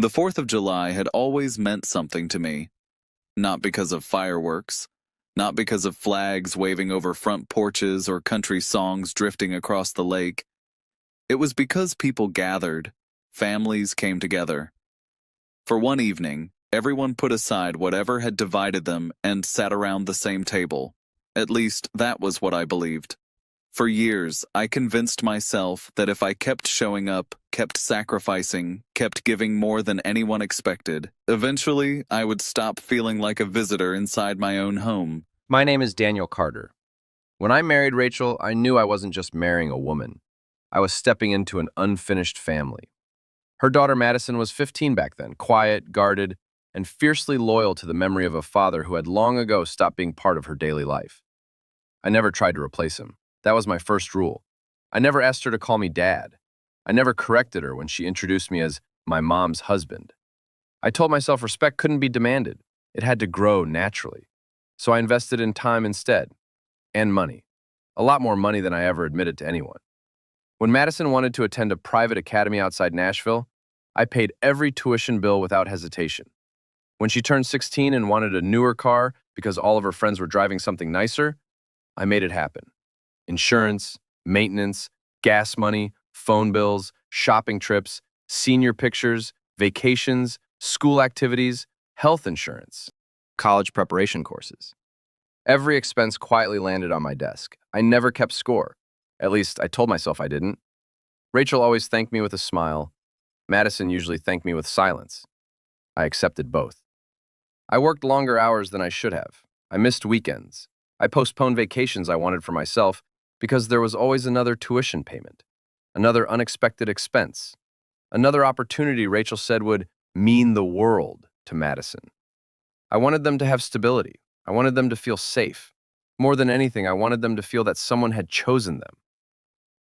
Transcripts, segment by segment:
The 4th of July had always meant something to me, not because of fireworks, not because of flags waving over front porches or country songs drifting across the lake. It was because people gathered, families came together. For one evening, everyone put aside whatever had divided them and sat around the same table. At least, that was what I believed. For years, I convinced myself that if I kept showing up, kept sacrificing, kept giving more than anyone expected, eventually I would stop feeling like a visitor inside my own home. My name is Daniel Carter. When I married Rachel, I knew I wasn't just marrying a woman. I was stepping into an unfinished family. Her daughter Madison was 15 back then, quiet, guarded, and fiercely loyal to the memory of a father who had long ago stopped being part of her daily life. I never tried to replace him. That was my first rule. I never asked her to call me dad. I never corrected her when she introduced me as my mom's husband. I told myself respect couldn't be demanded. It had to grow naturally. So I invested in time instead, and money. A lot more money than I ever admitted to anyone. When Madison wanted to attend a private academy outside Nashville, I paid every tuition bill without hesitation. When she turned 16 and wanted a newer car because all of her friends were driving something nicer, I made it happen. Insurance, maintenance, gas money, phone bills, shopping trips, senior pictures, vacations, school activities, health insurance, college preparation courses. Every expense quietly landed on my desk. I never kept score. At least, I told myself I didn't. Rachel always thanked me with a smile. Madison usually thanked me with silence. I accepted both. I worked longer hours than I should have. I missed weekends. I postponed vacations I wanted for myself because there was always another tuition payment, another unexpected expense, another opportunity Rachel said would mean the world to Madison. I wanted them to have stability. I wanted them to feel safe. More than anything, I wanted them to feel that someone had chosen them.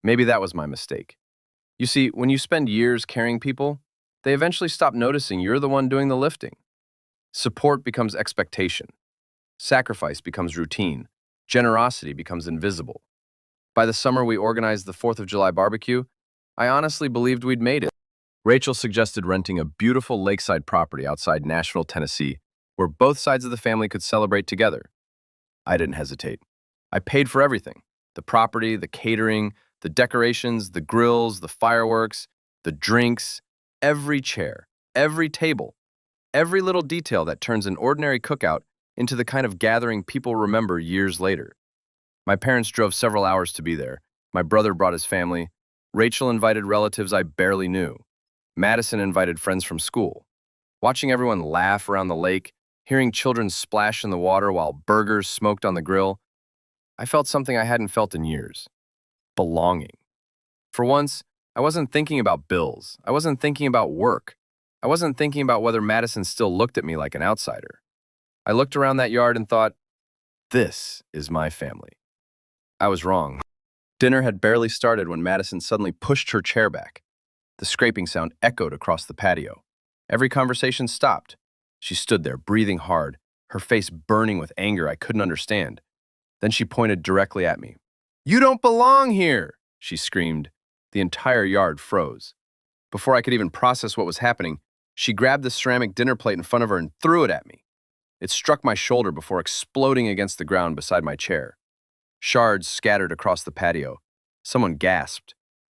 Maybe that was my mistake. You see, when you spend years carrying people, they eventually stop noticing you're the one doing the lifting. Support becomes expectation. Sacrifice becomes routine. Generosity becomes invisible. By the summer we organized the 4th of July barbecue, I honestly believed we'd made it. Rachel suggested renting a beautiful lakeside property outside Nashville, Tennessee, where both sides of the family could celebrate together. I didn't hesitate. I paid for everything: the property, the catering, the decorations, the grills, the fireworks, the drinks, every chair, every table, every little detail that turns an ordinary cookout into the kind of gathering people remember years later. My parents drove several hours to be there. My brother brought his family. Rachel invited relatives I barely knew. Madison invited friends from school. Watching everyone laugh around the lake, hearing children splash in the water while burgers smoked on the grill, I felt something I hadn't felt in years: belonging. For once, I wasn't thinking about bills. I wasn't thinking about work. I wasn't thinking about whether Madison still looked at me like an outsider. I looked around that yard and thought, this is my family. I was wrong. Dinner had barely started when Madison suddenly pushed her chair back. The scraping sound echoed across the patio. Every conversation stopped. She stood there, breathing hard, her face burning with anger I couldn't understand. Then she pointed directly at me. "You don't belong here!" she screamed. The entire yard froze. Before I could even process what was happening, she grabbed the ceramic dinner plate in front of her and threw it at me. It struck my shoulder before exploding against the ground beside my chair. Shards scattered across the patio. Someone gasped.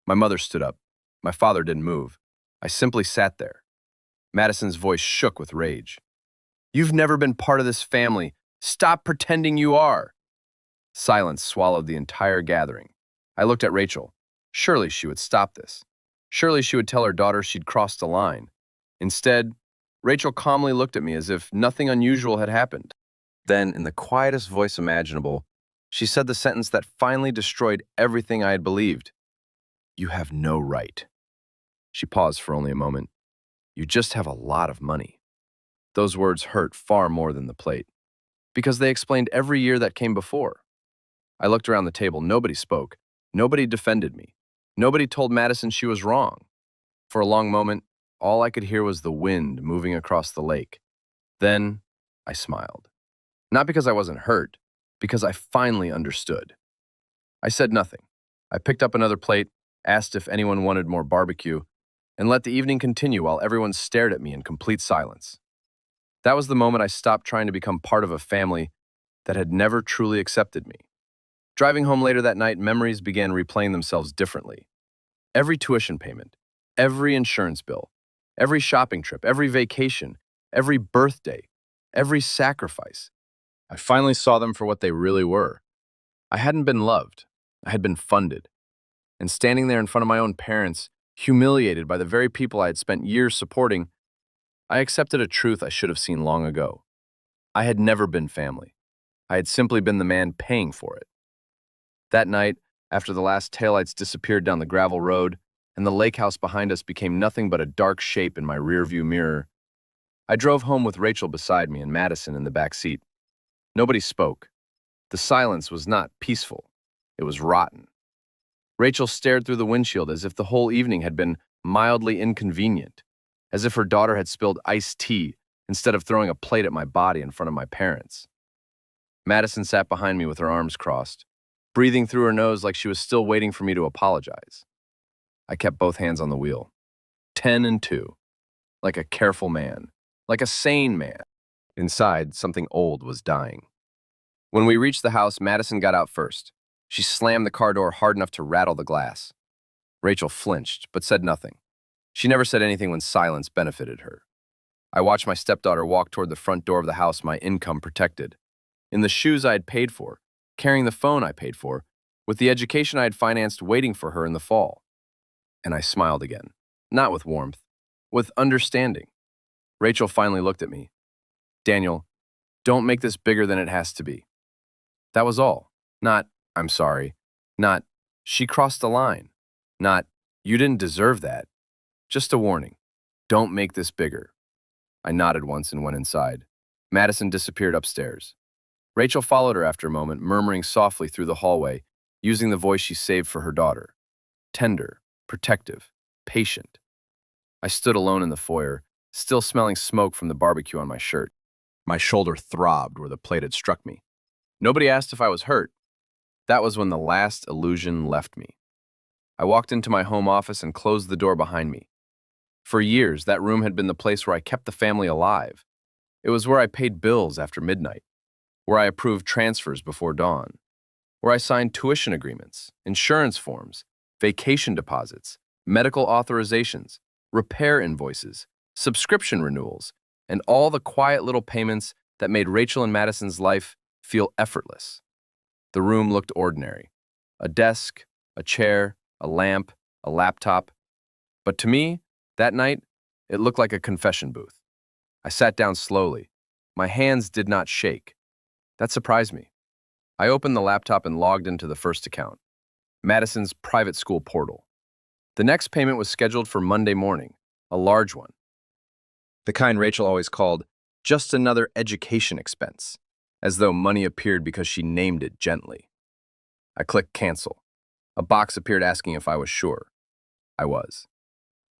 My mother stood up. My father didn't move. I simply sat there. Madison's voice shook with rage. "You've never been part of this family. Stop pretending you are." Silence swallowed the entire gathering. I looked at Rachel. Surely she would stop this. Surely she would tell her daughter she'd crossed the line. Instead, Rachel calmly looked at me as if nothing unusual had happened. Then, in the quietest voice imaginable, she said the sentence that finally destroyed everything I had believed. "You have no right." She paused for only a moment. "You just have a lot of money." Those words hurt far more than the plate, because they explained every year that came before. I looked around the table. Nobody spoke. Nobody defended me. Nobody told Madison she was wrong. For a long moment, all I could hear was the wind moving across the lake. Then, I smiled. Not because I wasn't hurt, because I finally understood. I said nothing. I picked up another plate, asked if anyone wanted more barbecue, and let the evening continue while everyone stared at me in complete silence. That was the moment I stopped trying to become part of a family that had never truly accepted me. Driving home later that night, memories began replaying themselves differently. Every tuition payment, every insurance bill, every shopping trip, every vacation, every birthday, every sacrifice. I finally saw them for what they really were. I hadn't been loved. I had been funded. And standing there in front of my own parents, humiliated by the very people I had spent years supporting, I accepted a truth I should have seen long ago. I had never been family. I had simply been the man paying for it. That night, after the last taillights disappeared down the gravel road and the lake house behind us became nothing but a dark shape in my rearview mirror, I drove home with Rachel beside me and Madison in the back seat. Nobody spoke. The silence was not peaceful. It was rotten. Rachel stared through the windshield as if the whole evening had been mildly inconvenient, as if her daughter had spilled iced tea instead of throwing a plate at my body in front of my parents. Madison sat behind me with her arms crossed, breathing through her nose like she was still waiting for me to apologize. I kept both hands on the wheel. 10 and 2. Like a careful man. Like a sane man. Inside, something old was dying. When we reached the house, Madison got out first. She slammed the car door hard enough to rattle the glass. Rachel flinched, but said nothing. She never said anything when silence benefited her. I watched my stepdaughter walk toward the front door of the house my income protected. In the shoes I had paid for, carrying the phone I paid for, with the education I had financed waiting for her in the fall. And I smiled again, not with warmth, with understanding. Rachel finally looked at me. Daniel, don't make this bigger than it has to be. That was all. Not, I'm sorry. Not, she crossed the line. Not, you didn't deserve that. Just a warning. Don't make this bigger. I nodded once and went inside. Madison disappeared upstairs. Rachel followed her after a moment, murmuring softly through the hallway, using the voice she saved for her daughter. Tender, protective, patient. I stood alone in the foyer, still smelling smoke from the barbecue on my shirt. My shoulder throbbed where the plate had struck me. Nobody asked if I was hurt. That was when the last illusion left me. I walked into my home office and closed the door behind me. For years, that room had been the place where I kept the family alive. It was where I paid bills after midnight, where I approved transfers before dawn, where I signed tuition agreements, insurance forms, vacation deposits, medical authorizations, repair invoices, subscription renewals, and all the quiet little payments that made Rachel and Madison's life feel effortless. The room looked ordinary. A desk, a chair, a lamp, a laptop. But to me, that night, it looked like a confession booth. I sat down slowly. My hands did not shake. That surprised me. I opened the laptop and logged into the first account, Madison's private school portal. The next payment was scheduled for Monday morning, a large one. The kind Rachel always called just another education expense, as though money appeared because she named it gently. I clicked cancel. A box appeared asking if I was sure. I was.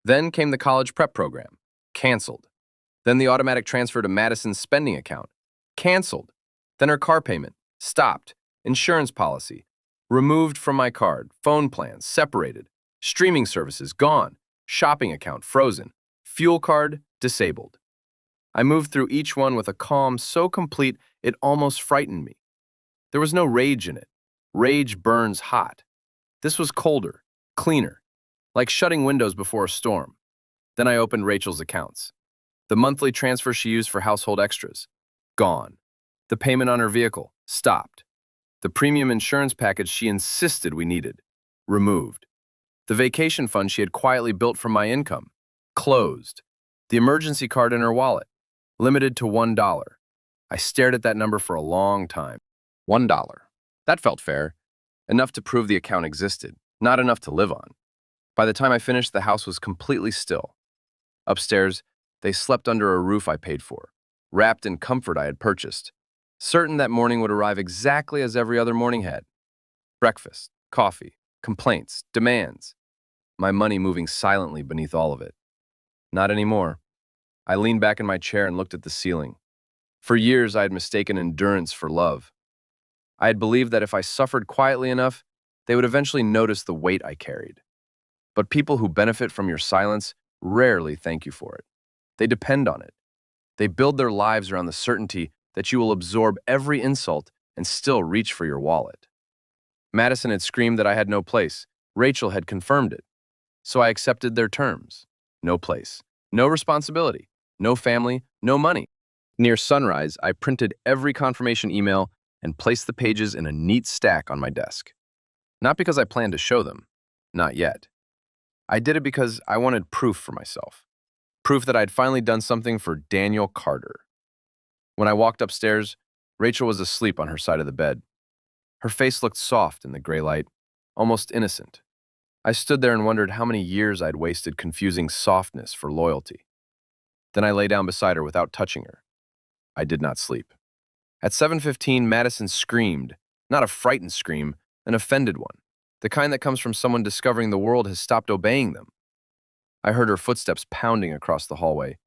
Then came the college prep program. Canceled. Then the automatic transfer to Madison's spending account. Canceled. Then her car payment. Stopped. Insurance policy. Removed from my card. Phone plans. Separated. Streaming services. Gone. Shopping account. Frozen. Fuel card. Disabled. I moved through each one with a calm so complete it almost frightened me. There was no rage in it. Rage burns hot. This was colder, cleaner, like shutting windows before a storm. Then I opened Rachel's accounts. The monthly transfer she used for household extras. Gone. The payment on her vehicle. Stopped. The premium insurance package she insisted we needed. Removed. The vacation fund she had quietly built from my income. Closed. The emergency card in her wallet. Limited to $1. I stared at that number for a long time. $1. That felt fair. Enough to prove the account existed, not enough to live on. By the time I finished, the house was completely still. Upstairs, they slept under a roof I paid for, wrapped in comfort I had purchased, certain that morning would arrive exactly as every other morning had. Breakfast, coffee, complaints, demands. My money moving silently beneath all of it. Not anymore. I leaned back in my chair and looked at the ceiling. For years, I had mistaken endurance for love. I had believed that if I suffered quietly enough, they would eventually notice the weight I carried. But people who benefit from your silence rarely thank you for it. They depend on it. They build their lives around the certainty that you will absorb every insult and still reach for your wallet. Madison had screamed that I had no place. Rachel had confirmed it. So I accepted their terms. No place, no responsibility, no family, no money. Near sunrise, I printed every confirmation email and placed the pages in a neat stack on my desk. Not because I planned to show them. Not yet. I did it because I wanted proof for myself. Proof that I'd finally done something for Daniel Carter. When I walked upstairs, Rachel was asleep on her side of the bed. Her face looked soft in the gray light, almost innocent. I stood there and wondered how many years I'd wasted confusing softness for loyalty. Then I lay down beside her without touching her. I did not sleep. At 7:15, Madison screamed, not a frightened scream, an offended one, the kind that comes from someone discovering the world has stopped obeying them. I heard her footsteps pounding across the hallway.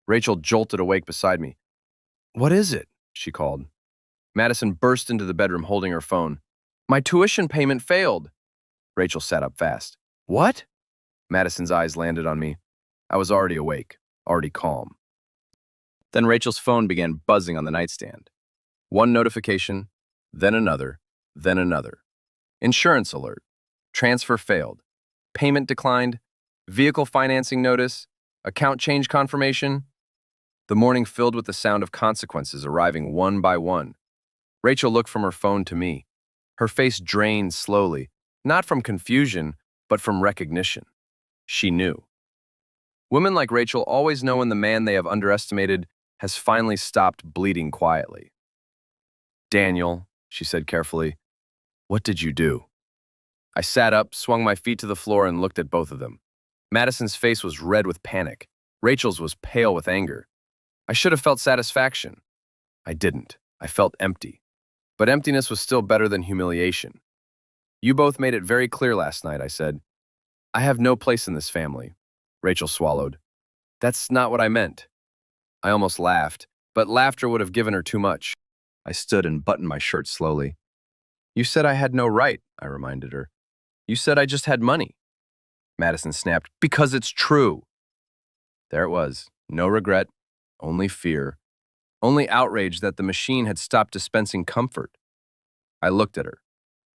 Rachel jolted awake beside me. "What is it?" she called. Madison burst into the bedroom holding her phone. "My tuition payment failed." Rachel sat up fast. "What?" Madison's eyes landed on me. I was already awake, already calm. Then Rachel's phone began buzzing on the nightstand. One notification, then another, then another. Insurance alert. Transfer failed. Payment declined. Vehicle financing notice. Account change confirmation. The morning filled with the sound of consequences arriving one by one. Rachel looked from her phone to me. Her face drained slowly, not from confusion, but from recognition. She knew. Women like Rachel always know when the man they have underestimated has finally stopped bleeding quietly. "Daniel," she said carefully, "what did you do?" I sat up, swung my feet to the floor, and looked at both of them. Madison's face was red with panic. Rachel's was pale with anger. I should have felt satisfaction. I didn't. I felt empty. But emptiness was still better than humiliation. "You both made it very clear last night," I said. "I have no place in this family." Rachel swallowed. "That's not what I meant." I almost laughed, but laughter would have given her too much. I stood and buttoned my shirt slowly. "You said I had no right," I reminded her. "You said I just had money." Madison snapped, "Because it's true." There it was. No regret, only fear, only outrage that the machine had stopped dispensing comfort. I looked at her,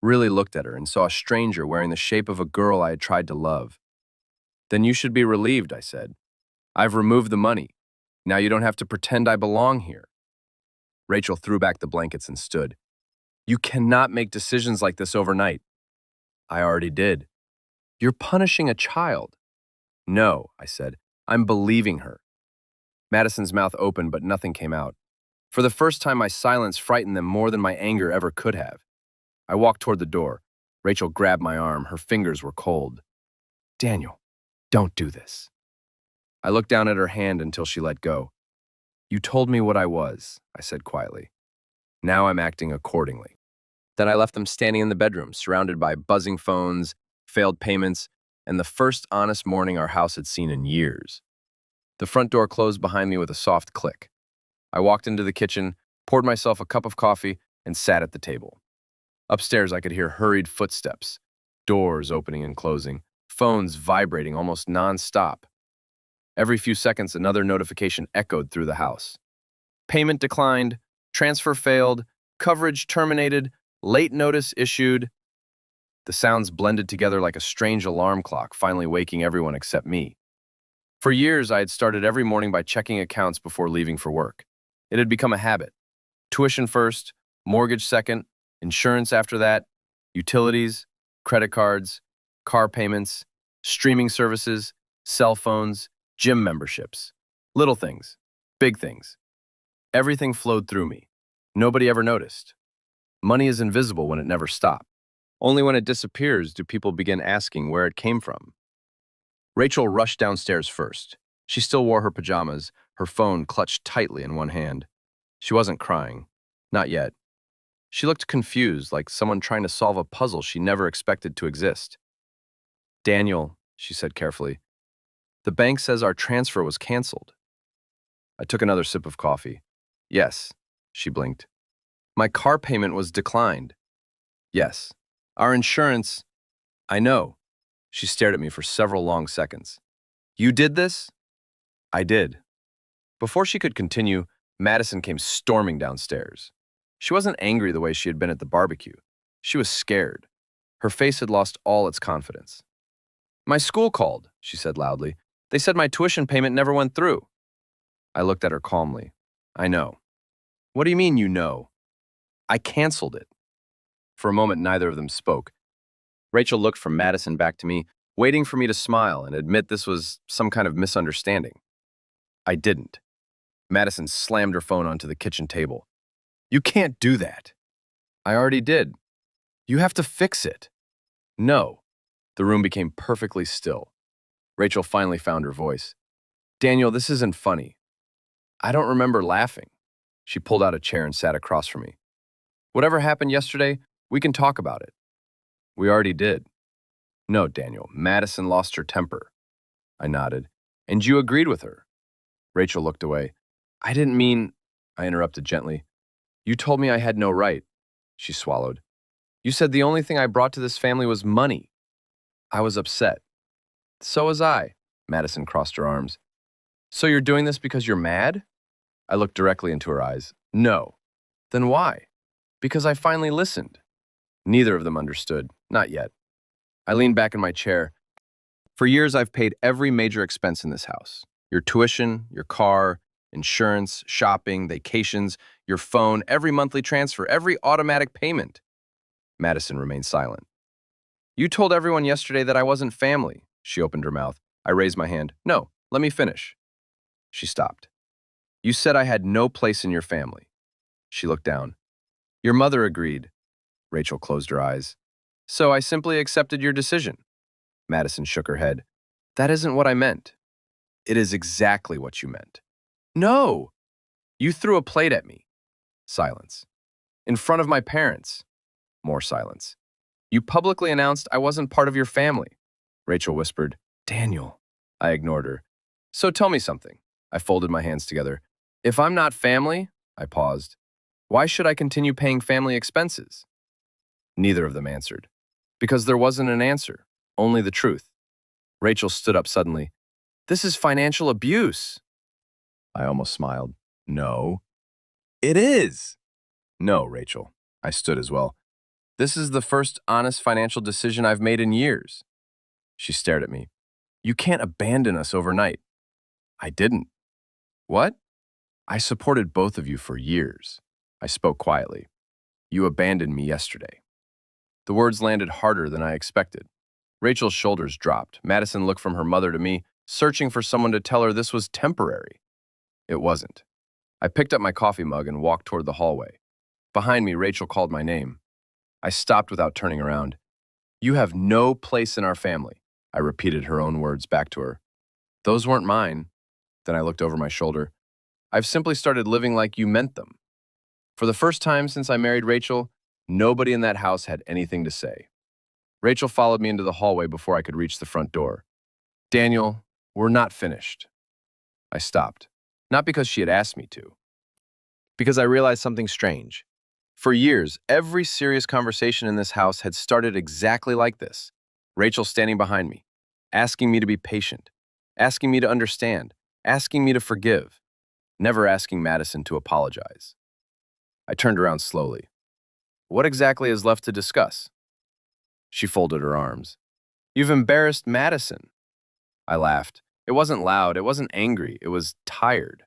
really looked at her, and saw a stranger wearing the shape of a girl I had tried to love. "Then you should be relieved," I said. "I've removed the money. Now you don't have to pretend I belong here." Rachel threw back the blankets and stood. "You cannot make decisions like this overnight." "I already did." "You're punishing a child." "No," I said. "I'm believing her." Madison's mouth opened, but nothing came out. For the first time, my silence frightened them more than my anger ever could have. I walked toward the door. Rachel grabbed my arm. Her fingers were cold. "Daniel, don't do this." I looked down at her hand until she let go. "You told me what I was," I said quietly. "Now I'm acting accordingly." Then I left them standing in the bedroom, surrounded by buzzing phones, failed payments, and the first honest morning our house had seen in years. The front door closed behind me with a soft click. I walked into the kitchen, poured myself a cup of coffee, and sat at the table. Upstairs, I could hear hurried footsteps, doors opening and closing, phones vibrating almost non-stop. Every few seconds, another notification echoed through the house. Payment declined, transfer failed, coverage terminated, late notice issued. The sounds blended together like a strange alarm clock, finally waking everyone except me. For years, I had started every morning by checking accounts before leaving for work. It had become a habit. Tuition first, mortgage second, insurance after that, utilities, credit cards, car payments, streaming services, cell phones, gym memberships. Little things, big things. Everything flowed through me. Nobody ever noticed. Money is invisible when it never stops. Only when it disappears do people begin asking where it came from. Rachel rushed downstairs first. She still wore her pajamas, her phone clutched tightly in one hand. She wasn't crying. Not yet. She looked confused, like someone trying to solve a puzzle she never expected to exist. "Daniel," she said carefully, "the bank says our transfer was canceled." I took another sip of coffee. "Yes," she blinked. "My car payment was declined." "Yes." "Our insurance—" "I know." She stared at me for several long seconds. You did this? I did. Before she could continue, Madison came storming downstairs. She wasn't angry the way she had been at the barbecue. She was scared. Her face had lost all its confidence. My school called, she said loudly. They said my tuition payment never went through. I looked at her calmly. I know. What do you mean you know? I canceled it. For a moment, neither of them spoke. Rachel looked from Madison back to me, waiting for me to smile and admit this was some kind of misunderstanding. I didn't. Madison slammed her phone onto the kitchen table. You can't do that. I already did. You have to fix it. No. The room became perfectly still. Rachel finally found her voice. Daniel, this isn't funny. I don't remember laughing. She pulled out a chair and sat across from me. Whatever happened yesterday, we can talk about it. We already did. No, Daniel, Madison lost her temper. I nodded. And you agreed with her. Rachel looked away. I didn't mean, I interrupted gently. You told me I had no right. She swallowed. You said the only thing I brought to this family was money. I was upset. So was I. Madison crossed her arms. So you're doing this because you're mad? I looked directly into her eyes. No. Then why? Because I finally listened. Neither of them understood. Not yet. I leaned back in my chair. For years, I've paid every major expense in this house. Your tuition, your car, insurance, shopping, vacations, your phone, every monthly transfer, every automatic payment. Madison remained silent. You told everyone yesterday that I wasn't family. She opened her mouth. I raised my hand. No, let me finish. She stopped. You said I had no place in your family. She looked down. Your mother agreed. Rachel closed her eyes. So I simply accepted your decision. Madison shook her head. That isn't what I meant. It is exactly what you meant. No! You threw a plate at me. Silence. In front of my parents. More silence. You publicly announced I wasn't part of your family. Rachel whispered, Daniel. I ignored her. So tell me something. I folded my hands together. If I'm not family, I paused, why should I continue paying family expenses? Neither of them answered. Because there wasn't an answer, only the truth. Rachel stood up suddenly. This is financial abuse. I almost smiled. No. It is. No, Rachel. I stood as well. This is the first honest financial decision I've made in years. She stared at me. You can't abandon us overnight. I didn't. What? I supported both of you for years. I spoke quietly. You abandoned me yesterday. The words landed harder than I expected. Rachel's shoulders dropped. Madison looked from her mother to me, searching for someone to tell her this was temporary. It wasn't. I picked up my coffee mug and walked toward the hallway. Behind me, Rachel called my name. I stopped without turning around. You have no place in our family. I repeated her own words back to her. Those weren't mine. Then I looked over my shoulder. I've simply started living like you meant them. For the first time since I married Rachel, nobody in that house had anything to say. Rachel followed me into the hallway before I could reach the front door. Daniel, we're not finished. I stopped, not because she had asked me to, because I realized something strange. For years, every serious conversation in this house had started exactly like this. Rachel standing behind me, asking me to be patient, asking me to understand, asking me to forgive, never asking Madison to apologize. I turned around slowly. What exactly is left to discuss? She folded her arms. You've embarrassed Madison. I laughed. It wasn't loud, it wasn't angry, it was tired.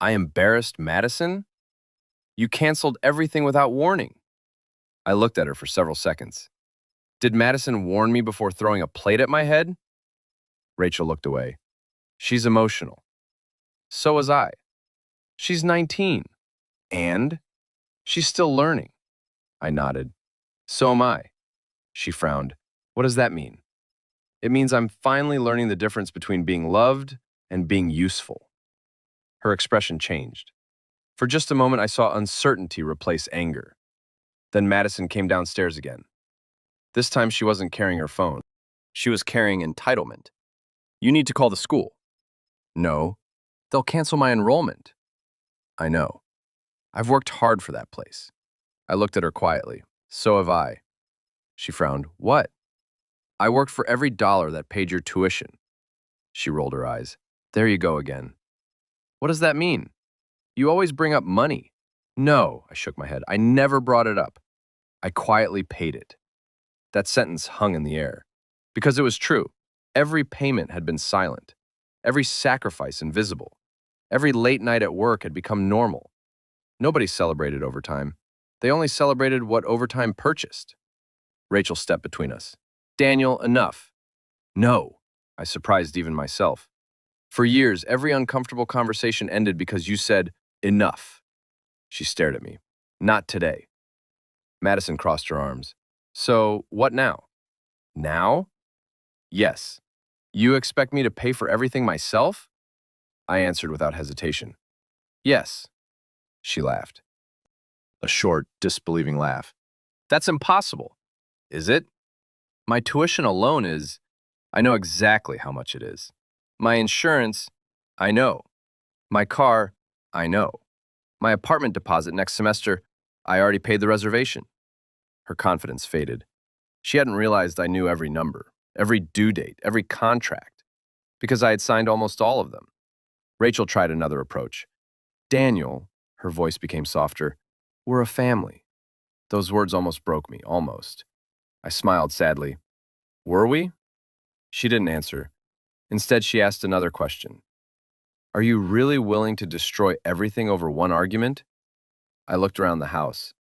I embarrassed Madison? You canceled everything without warning. I looked at her for several seconds. Did Madison warn me before throwing a plate at my head? Rachel looked away. She's emotional. So was I. She's 19. And? She's still learning. I nodded. So am I. She frowned. What does that mean? It means I'm finally learning the difference between being loved and being useful. Her expression changed. For just a moment, I saw uncertainty replace anger. Then Madison came downstairs again. This time, she wasn't carrying her phone. She was carrying entitlement. You need to call the school. No, they'll cancel my enrollment. I know. I've worked hard for that place. I looked at her quietly. So have I. She frowned. What? I worked for every dollar that paid your tuition. She rolled her eyes. There you go again. What does that mean? You always bring up money. No, I shook my head. I never brought it up. I quietly paid it. That sentence hung in the air. Because it was true. Every payment had been silent. Every sacrifice invisible. Every late night at work had become normal. Nobody celebrated overtime. They only celebrated what overtime purchased. Rachel stepped between us. Daniel, enough. No, I surprised even myself. For years, every uncomfortable conversation ended because you said, enough. She stared at me. Not today. Madison crossed her arms. So, what now? Now? Yes. You expect me to pay for everything myself? I answered without hesitation. Yes. She laughed. A short, disbelieving laugh. That's impossible. Is it? My tuition alone is... I know exactly how much it is. My insurance, I know. My car, I know. My apartment deposit next semester, I already paid the reservation. Her confidence faded. She hadn't realized I knew every number, every due date, every contract, because I had signed almost all of them. Rachel tried another approach. Daniel, her voice became softer, we're a family. Those words almost broke me, almost. I smiled sadly. Were we? She didn't answer. Instead, she asked another question. Are you really willing to destroy everything over one argument? I looked around the house.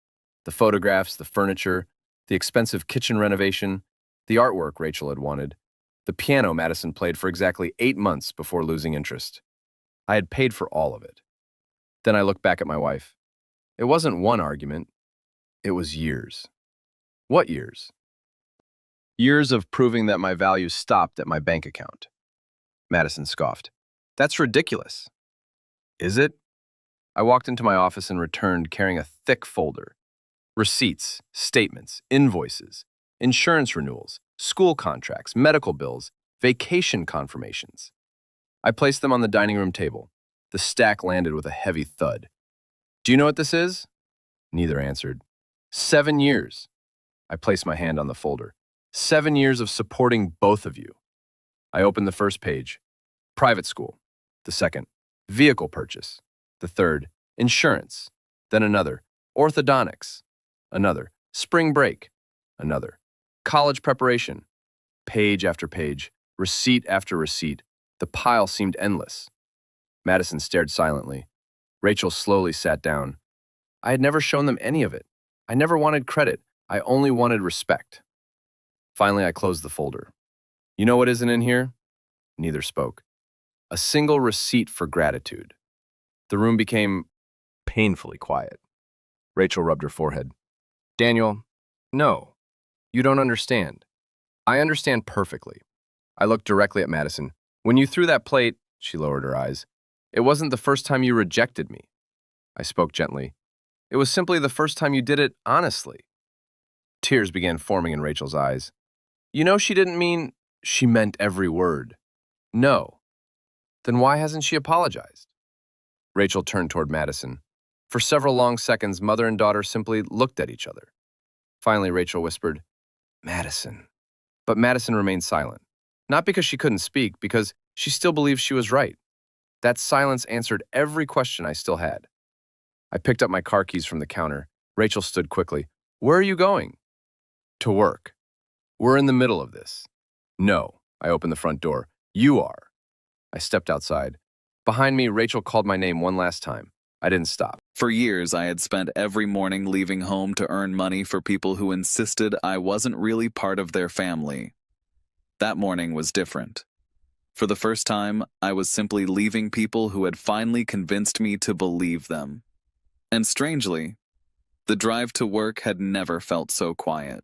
The photographs, the furniture, the expensive kitchen renovation, the artwork Rachel had wanted, the piano Madison played for exactly 8 months before losing interest. I had paid for all of it. Then I looked back at my wife. It wasn't one argument. It was years. What years? Years of proving that my value stopped at my bank account. Madison scoffed. That's ridiculous. Is it? I walked into my office and returned carrying a thick folder. Receipts, statements, invoices, insurance renewals, school contracts, medical bills, vacation confirmations. I placed them on the dining room table. The stack landed with a heavy thud. Do you know what this is? Neither answered. 7 years. I placed my hand on the folder. 7 years of supporting both of you. I opened the first page. Private school. The second, vehicle purchase. The third, insurance. Then another, orthodontics. Another, spring break. Another, college preparation. Page after page, receipt after receipt. The pile seemed endless. Madison stared silently. Rachel slowly sat down. I had never shown them any of it. I never wanted credit. I only wanted respect. Finally, I closed the folder. You know what isn't in here? Neither spoke. A single receipt for gratitude. The room became painfully quiet. Rachel rubbed her forehead. Daniel, no, you don't understand. I understand perfectly. I looked directly at Madison. When you threw that plate, she lowered her eyes, it wasn't the first time you rejected me. I spoke gently. It was simply the first time you did it honestly. Tears began forming in Rachel's eyes. You know she didn't mean, she meant every word. No. Then why hasn't she apologized? Rachel turned toward Madison. For several long seconds, mother and daughter simply looked at each other. Finally, Rachel whispered, Madison. But Madison remained silent. Not because she couldn't speak, because she still believed she was right. That silence answered every question I still had. I picked up my car keys from the counter. Rachel stood quickly. Where are you going? To work. We're in the middle of this. No. I opened the front door. You are. I stepped outside. Behind me, Rachel called my name one last time. I didn't stop. For years, I had spent every morning leaving home to earn money for people who insisted I wasn't really part of their family. That morning was different. For the first time, I was simply leaving people who had finally convinced me to believe them. And strangely, the drive to work had never felt so quiet.